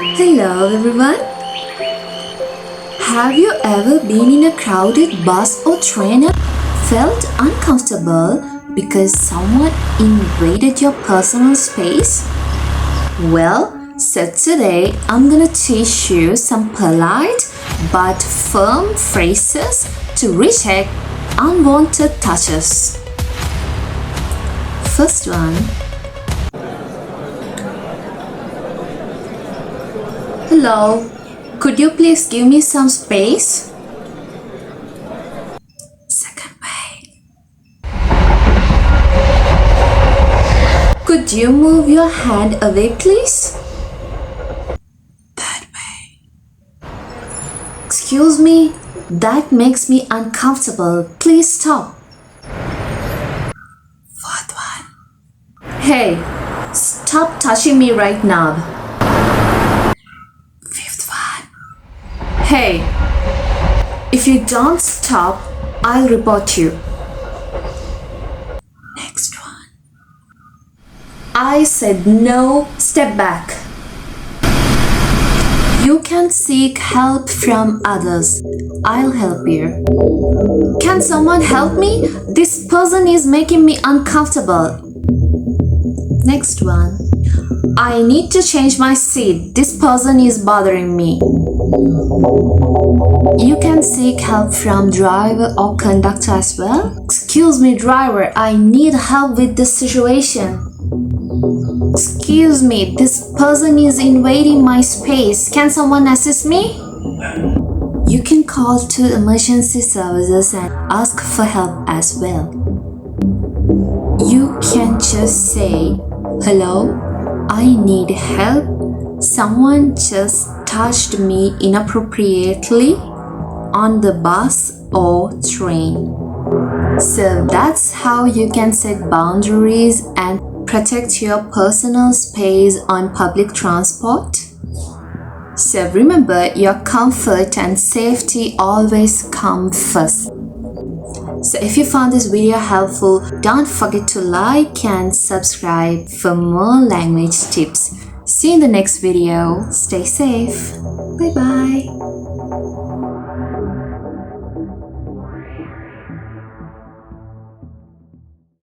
Hello everyone. Have you ever been in a crowded bus or train and felt uncomfortable because someone invaded your personal space? So today I'm gonna teach you some polite but firm phrases to reject unwanted touches. First one. Hello, could you please give me some space? Second way. Could you move your hand away, please? Third way. Excuse me, that makes me uncomfortable. Please stop. Fourth one. Hey, stop touching me right now. Hey, if you don't stop, I'll report you. Next one. I said no, step back. You can seek help from others. I'll help you. Can someone help me? This person is making me uncomfortable. Next one. I need to change my seat. This person is bothering me. You can seek help from driver or conductor as well. Excuse me, driver, I need help with this situation. Excuse me, this person is invading my space. Can someone assist me? You can call to emergency services and ask for help as well. You can just say, hello, I need help. Someone just touched me inappropriately on the bus or train. So that's how you can set boundaries and protect your personal space on public transport. So remember, your comfort and safety always come first. So if you found this video helpful, don't forget to like and subscribe for more language tips. See you in the next video. Stay safe. Bye bye.